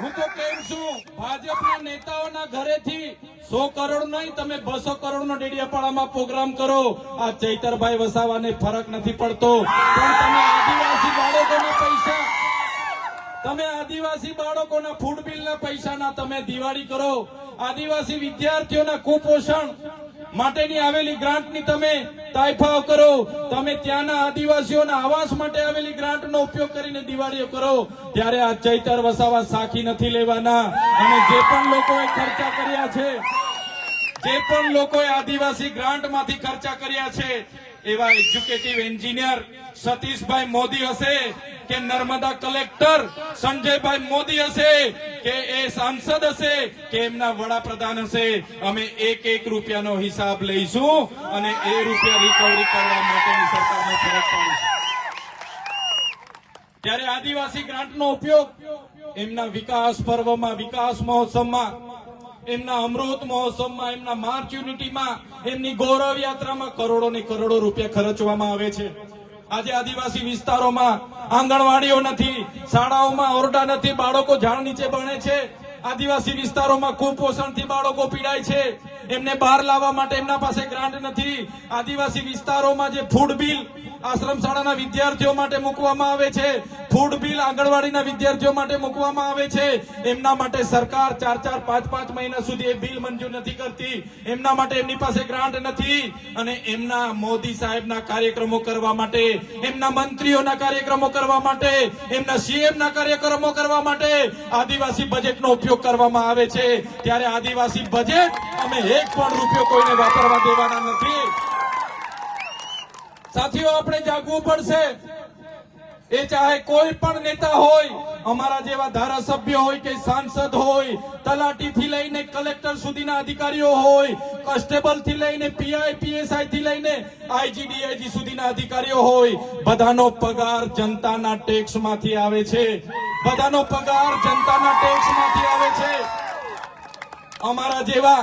હું તો કેમ છું, ભાજપના નેતાઓના ઘરેથી 100 કરોડ નહીં, તમે 200 કરોડનો ડેડિયાપાડામાં પ્રોગ્રામ કરો. આ ચૈતરભાઈ વસાવાને ફરક નથી પડતો. પણ તમે આદિવાસી બાળકોના પૈસા, તમે આદિવાસી બાળકોના ફૂડ બિલના પૈસાના તમે દિવાળી કરો. આદિવાસી વિદ્યાર્થીઓના કુપોષણ માટેની આવેલી ગ્રાન્ટની તમે તાયફાવ કરો. તમે ત્યાંના આદિવાસીઓના આવાસ માટે આવેલી ગ્રાન્ટનો ઉપયોગ કરીને દિવાળીઓ કરો. ત્યારે આ ચૈતર વસાવા સાખી નથી લેવાના. અને જે પણ લોકોએ ખર્ચા કર્યા છે, જે પણ લોકોએ આદિવાસી ગ્રાન્ટમાંથી ખર્ચા કર્યા છે, એવા એજ્યુકેટિવ એન્જિનિયર સતીશભાઈ મોદી હશે કે નર્મદા કલેક્ટર સંજયભાઈ મોદી હશે કે એ સાંસદ હશે કે એમના વડાપ્રધાન હશે, અમે એક રૂપિયાનો હિસાબ લઈશું અને એ રૂપિયા રિકવરી કરવા માટેની સરકારને ફરજ પાડીશું. ત્યારે આદિવાસી ગ્રાન્ટનો ઉપયોગ એમના વિકાસ પર્વમાં, વિકાસ મહોત્સવમાં, એમના અમૃત મહોત્સવમાં, એમના માર્ચ યુનિટીમાં, એમની ગૌરવ યાત્રામાં કરોડો ને કરોડો રૂપિયા ખર્ચવામાં આવે છે. આજે આદિવાસી વિસ્તારોમાં આંગણવાડીઓ નથી, શાળાઓમાં ઓરડા નથી, બાળકો ઝાડ નીચે ભણે છે. આદિવાસી વિસ્તારોમાં કુપોષણથી બાળકો પીડાય છે, એમને બહાર લાવવા માટે એમના પાસે ગ્રાન્ટ નથી. આદિવાસી વિસ્તારોમાં જે ફૂડ બિલ આશ્રમ શાળાના વિદ્યાર્થીઓ માટે મૂકવામાં આવે છે, ફૂડ બિલ આંગણવાડીના વિદ્યાર્થીઓ માટે મૂકવામાં આવે છે, એમના માટે સરકાર 4-4, 5-5 મહિના સુધી એ બિલ મંજૂર નથી કરતી. એમના માટે એમની પાસે ગ્રાન્ટ નથી. અને એમના મોદી સાહેબના કાર્યક્રમો કરવા માટે, એમના મંત્રીઓના કાર્યક્રમો કરવા માટે, એમના સીએમના કાર્યક્રમો કરવા માટે આદિવાસી બજેટનો ઉપયોગ કરવામાં આવે છે. ત્યારે આદિવાસી બજેટ અમે 1 પણ રૂપિયો કોઈને વાપરવા દેવાના નથી. સાથીઓ, આપણે જાગવું પડશે. એ ચાહે કોઈ પણ નેતા હોય, અમારા જેવા ધારાસભ્ય હોય કે સાંસદ હોય, તલાટીથી લઈને કલેક્ટર સુધીના અધિકારીઓ હોય, કોન્સ્ટેબલ થી લઈને પીઆઈ પીએસઆઈ થી લઈને આઈજી ડીઆઈજી સુધીના અધિકારીઓ હોય, બધાનો પગાર જનતાના ટેક્સમાંથી આવે છે. બધાનો પગાર જનતાના ટેક્સમાંથી આવે છે. અમારા જેવા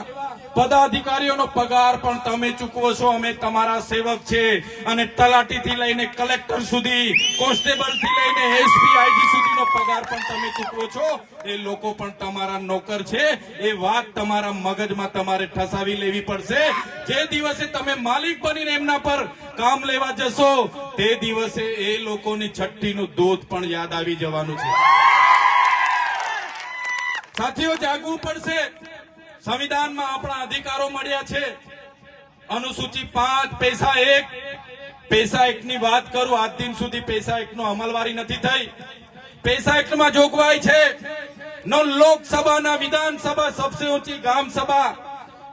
પદાધિકારીઓનો પગાર પણ તમે ચૂકવો છો. અમે તમારા સેવક છે. અને તલાટીથી લઈને કલેક્ટર સુધી, કોન્સ્ટેબલથી લઈને એસપી આઈજી સુધીનો પગાર પણ તમે ચૂકવો છો. એ લોકો પણ તમારા નોકર છે. એ વાત તમારા મગજમાં તમારે ઠસાવી લેવી પડશે. જે દિવસે તમે માલિક બનીને એમના પર કામ લેવા જશો, તે દિવસે એ લોકોની છઠ્ઠીનું દૂધ પણ યાદ આવી જવાનું છે. સાથીઓ, જાગવું પડશે. સંવિધાનમાં આપણા અધિકારો મળ્યા છે. અનુસૂચિ 5 પૈસા એકની વાત કરું, આજ દિન સુધી પૈસા એકનો અમલવારી નથી થઈ. પૈસા એકમાં જોગવાઈ છે નો લોકસભાના વિધાનસભા સબસે ઊંચી ગામ સભા,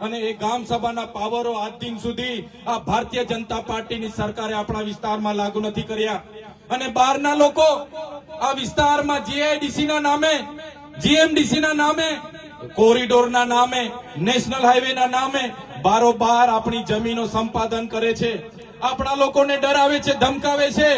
અને એ ગામ સભાના પાવરો આજ દિન સુધી આ ભારતીય જનતા પાર્ટીની સરકારે આપણા વિસ્તારમાં લાગુ નથી કર્યા. અને બહારના લોકો આ વિસ્તારમાં જીઆઈડીસી ના નામે, જીએમડીસી ના નામે, કોરિડોરના નામે, નેશનલ હાઈવેના નામે બારોબાર આપણી જમીનો સંપાદન કરે છે. આપણા લોકોને ડરાવે છે, ધમકાવે છે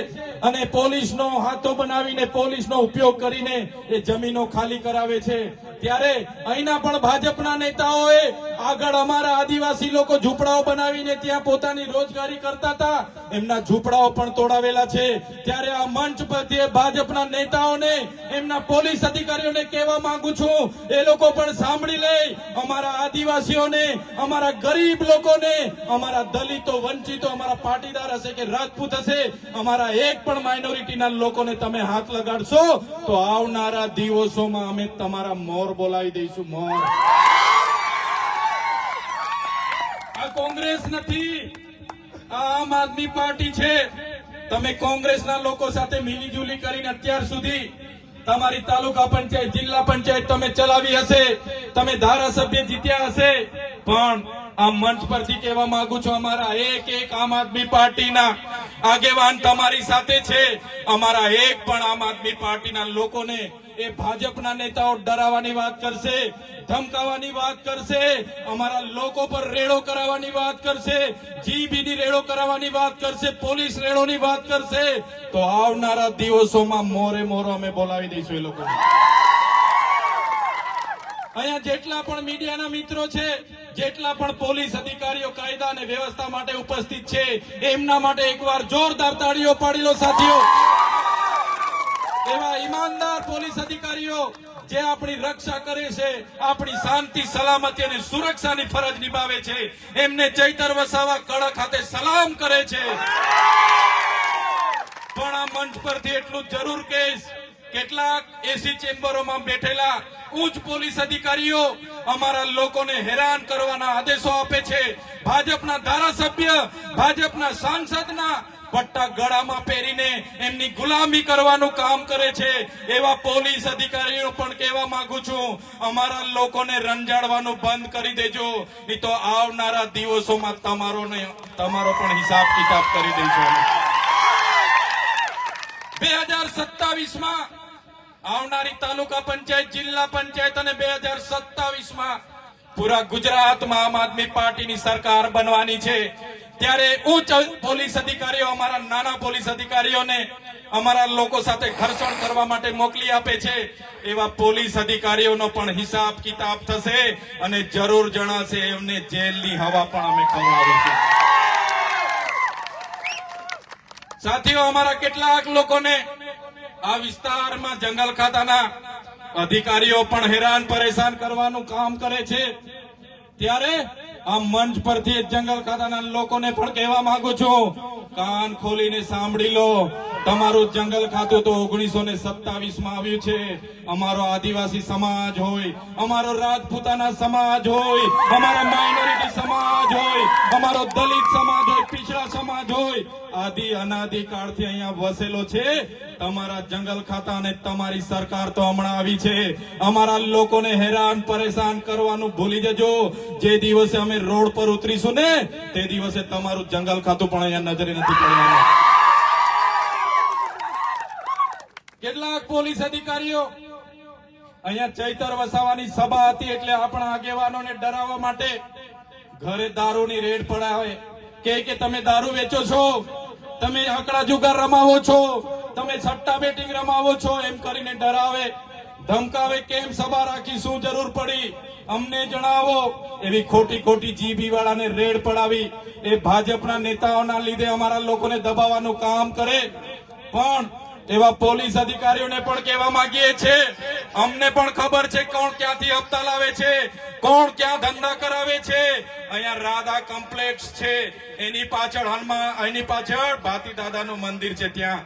અને પોલીસનો હાથો બનાવીને, પોલીસનો ઉપયોગ કરીને એ જમીનો ખાલી કરાવે છે. ત્યારે અહીંના પણ ભાજપના નેતાઓએ આગળ અમારા આદિવાસી લોકો ઝૂંપડાઓ બનાવીને ત્યાં પોતાની રોજગારી કરતા હતા, એમના ઝૂંપડાઓ પણ તોડાવેલા છે. ત્યારે આ મંચ પરથી ભાજપના નેતાઓને, એમના પોલીસ અધિકારીઓને કહેવા માંગુ છું, એ લોકો પણ સાંભળી લે. અમારા આદિવાસીઓને, અમારા ગરીબ લોકોને, અમારા દલિતો, વંચિતો, અમારા પાટીદાર હશે કે રાજપૂત હશે, અમારા એક પણ માઇનોરિટીના લોકોને તમે હાથ લગાડશો તો આવનારા દિવસોમાં અમે તમારા મોર બોલાવી દઈશું. મોર. આ કોંગ્રેસ નથી, આ આમ આદમી પાર્ટી છે. તમે કોંગ્રેસના લોકો સાથે મિલીજુલી કરીને અત્યાર સુધી તમારી તાલુકા પંચાયત, જિલ્લા પંચાયત તમે ચલાવી હશે, તમે ધારાસભ્ય જીત્યા હશે. પણ આ મંચ પરથી કહેવા માંગુ છું, અમારા એક આમ આદમી પાર્ટીના આગેવાન તમારી સાથે છે. અમારા એક પણ આમ આદમી પાર્ટીના લોકોને એ ભાજપના નેતાઓ ડરાવવાની વાત કરશે, ધમકાવવાની વાત કરશે, અમારા લોકો પર રેડો કરાવવાની વાત કરશે, જીબીડી રેડો કરાવવાની વાત કરશે, પોલીસ રેડોની વાત કરશે, તો આવનારા દિવસોમાં મોરે મોરો અમે બોલાવી દઈશું એ લોકોને. અહીંયા જેટલા પણ મીડિયાના મિત્રો છે, જેટલા પણ પોલીસ અધિકારીઓ કાયદા અને વ્યવસ્થા માટે ઉપસ્થિત છે, એમના માટે એકવાર જોરદાર તાળીઓ પાડી લો સાથીઓ. એવા ઈમાનદાર પોલીસ અધિકારીઓ જે આપણી રક્ષા કરે છે, આપણી શાંતિ સલામતી અને સુરક્ષાની ફરજ નિભાવે છે, એમને ચૈતર વસાવા કડક ખાતે સલામ કરે છે. પણ આ મંચ પરથી એટલું જરૂર કહીશ, કેટલાક એસી ચેમ્બરોમાં બેઠેલા ઉચ્ચ પોલીસ અધિકારીઓ અમારા લોકોને હેરાન કરવાના આદેશો આપે છે. ભાજપના ધારાસભ્ય, ભાજપના સાંસદના પટ્ટા ગળામાં પહેરીને એમની ગુલામી કરવાનું કામ કરે છે. એવા પોલીસ અધિકારીઓ પણ કહેવા માંગુ છું, અમારા લોકોને રંજાડવાનું બંધ કરી દેજો, નહીં તો આવનારા દિવસોમાં તમારો પણ હિસાબ કિતાબ કરી દઈશું. 2027માં આવનારી તાલુકા પંચાયત, જિલ્લા પંચાયત અને 2027માં પૂરા ગુજરાતમાં આમ આદમી પાર્ટીની સરકાર બનવાની છે. ત્યારે ઉચ્ચ પોલીસ અધિકારીઓ અમારા નાના પોલીસ અધિકારીઓને અમારા લોકો સાથે ઘર્ષણ કરવા માટે મોકલી આપે છે. એવા પોલીસ અધિકારીઓનો પણ હિસાબ કિતાબ થશે અને જરૂર જણાશે એમને જેલની હવા પણ અમે ખવડાવીશું. સાથીઓ, અમારા કેટલાક લોકોને આ વિસ્તારમાં જંગલ ખાતાના અધિકારીઓ પણ હેરાન પરેશાન કરવાનું કામ કરે છે. ત્યારે આ મંચ પરથી જંગલ ખાતાના લોકોને પણ કહેવા માંગુ છું, કાન ખોલીને સાંભળી લો. તમારું જંગલ ખાતું તો 1927માં આવ્યું છે. અમારો આદિવાસી સમાજ હોય, અમારો રાજપૂતાના સમાજ હોય, અમારો માઇનોરિટી સમાજ હોય, અમારો દલિત સમાજ હોય, પીછડા સમાજ હોય, આદિ અનાદિ કાળથી અહીંયા વસેલો છે. તમારા જંગલ ખાતા અને તમારી સરકાર તો હમણાં આવી છે. અમારા લોકોને હેરાન પરેશાન કરવાનું ભૂલી જજો. જે દિવસે અમે રોડ પર ઉતરીશું ને, તે દિવસે તમારું જંગલ ખાતું પણ અહીંયા નજરે નથી પડવાનું. કેટલાક પોલીસ અધિકારીઓ અહીંયા ચૈતર વસાવાની સભા હતી એટલે આપણા આગેવાનોને ડરાવવા માટે ઘરે દારૂની રેડ પડાવે, કે તમે દારૂ વેચો છો, તમે આંકડા જુગાર રમાવો છો, તમે સટ્ટા બેટિંગ રમાવો છો, એમ કરીને ડરાવે, ધમકાવે. કેમ સભા રાખી, શું જરૂર પડી, અમને જણાવો. એવી ખોટી ખોટી જીબી વાળાને રેડ પડાવી એ ભાજપના નેતાઓના લીધે અમારા લોકોને દબાવવાનું કામ કરે. પણ એવા પોલીસ અધિકારીઓને પણ કહેવા માંગીએ છે, અમને પણ ખબર છે કોણ ક્યાંથી હપ્તા લાવે છે, કોણ ક્યાં ધંધા કરાવે છે. અહીંયા રાધા કોમ્પ્લેક્સ છે, એની પાછળ ભાતી દાદાનું મંદિર છે, ત્યાં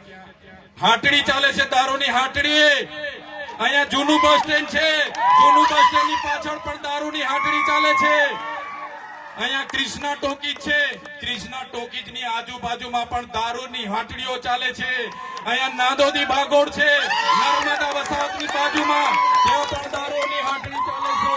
હાટડી ચાલે છે, દારૂની હાટડી. અહીંયા જૂનું બસ સ્ટેન્ડ છે, જૂનું બસ સ્ટેન્ડ ની પાછળ પણ દારૂની હાટડી ચાલે છે. અહીંયા કૃષ્ણા ટોકીજ છે, કૃષ્ણા ટોકીજ ની આજુબાજુમાં પણ દારૂની હાટડીઓ ચાલે છે. અહીંયા નાદોદી ભાગોળ છે, નર્મદા વસાહતની બાજુમાં, ત્યાં પણ દારૂની હાટડી ચાલે છે.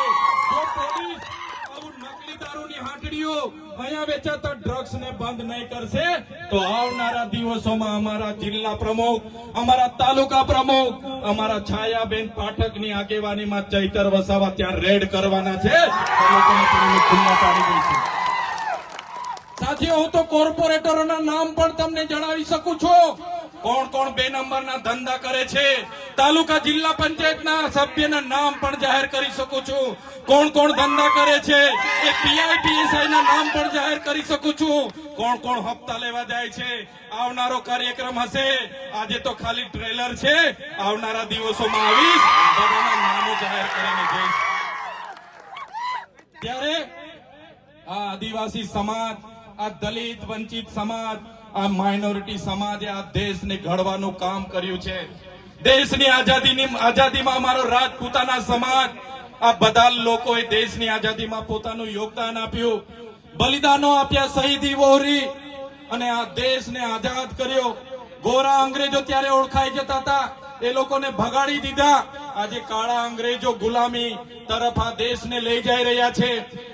જો પોલીસ આવું નકલી દારૂની હાટડીઓ, અહીંયા વેચાતા ડ્રગ્સ ને બંધ નહીં કરશે તો આવનારા દિવસોમાં અમારા જિલ્લા પ્રમુખ, અમારા તાલુકા પ્રમુખ, અમારા છાયાબેન પાઠકની આગેવાનીમાં ચૈતર વસાવા ત્યાં રેડ કરવાના છે. સાથીઓ, હું તો કોર્પોરેટરોના નામ પણ તમને જણાવી શકું છું, કોણ કોણ 2 નંબરના ધંધા કરે છે. તાલુકા જિલ્લા પંચાયતના સભ્યના નામ પણ જાહેર કરી શકું છું, કોણ કોણ ધંધા કરે છે. એ PIPSI ના નામ પણ જાહેર કરી શકું છું, કોણ કોણ હપ્તા લેવા જાય છે. આવનારો કાર્યક્રમ હશે, આજે તો ખાલી ટ્રેલર છે, આવનારા દિવસોમાં આવીશ, બધાના નામો જાહેર કરીને જઈશ. ત્યારે આ આદિવાસી સમાજ, આ દલિત વંચિત સમાજ, આ માઇનોરિટી સમાજે આ દેશને ઘડવાનું કામ કર્યું છે. દેશની આઝાદીમાં અમારો રાજપૂતાના સમાજ, આ બધા લોકોએ દેશની આઝાદીમાં પોતાનું યોગદાન આપ્યું, બલિદાનો આપ્યા, શહીદી વહોરી અને આ દેશને આઝાદ કર્યો. ગોરા અંગ્રેજો ત્યારે ઓળખાઈ જતા હતા, એ લોકોને ભગાડી દીધા. આજે કાળા અંગ્રેજો ગુલામી તરફ આ દેશને લઈ જઈ રહ્યા છે.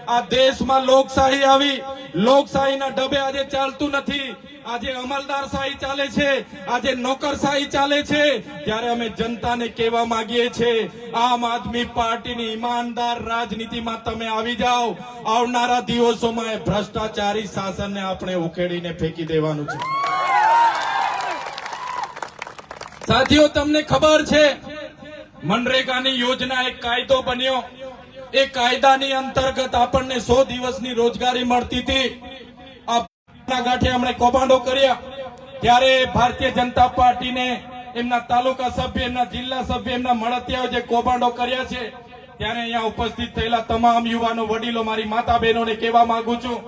આ દેશમાં લોકશાહી આવી, લોકશાહીના ઢબે આજે ચાલતું નથી. આજે અમલદારશાહી ચાલે છે, આજે નોકરશાહી ચાલે છે. ત્યારે અમે જનતાને કહેવા માંગીએ છીએ, આમ આદમી પાર્ટીની ઈમાનદાર રાજનીતિમાં તમે આવી જાઓ. આવનારા દિવસોમાં એ ભ્રષ્ટાચારી શાસનને આપણે ઉખેડીને ફેંકી દેવાનું છે. સાથીઓ, તમને ખબર છે મનરેગાની યોજના એક કાયદો બન્યો. એ કાયદાની અંતર્ગત આપણને 100 દિવસની રોજગારી મળતી હતી. આ ગાંઠે અમને કૌભાંડો કર્યા ત્યારે ભારતીય જનતા પાર્ટીને એમના તાલુકા સભ્ય, એમના જિલ્લા સભ્ય, એમના મળતિયાઓ જે કૌભાંડો કર્યા છે, ત્યારે અહીંયા ઉપસ્થિત થયેલા તમામ યુવાનો, વડીલો, મારી માતા બહેનોને કહેવા માંગુ છું,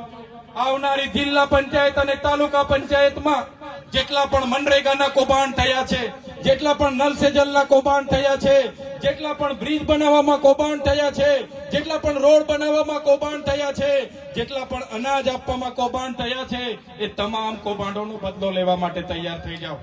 આવનારી જિલ્લા પંચાયત અને તાલુકા પંચાયતમાં જેટલા પણ મનરેગાના કૌભાંડ થયા છે, જેટલા પણ નલ સે જલના કૌભાંડ થયા છે, જેટલા પણ બ્રિજ બનાવવામાં કૌભાંડ થયા છે, જેટલા પણ રોડ બનાવવામાં કૌભાંડ થયા છે, જેટલા પણ અનાજ આપવામાં કૌભાંડ થયા છે, એ તમામ કૌભાંડોનો બદલો લેવા માટે તૈયાર થઈ જાઓ.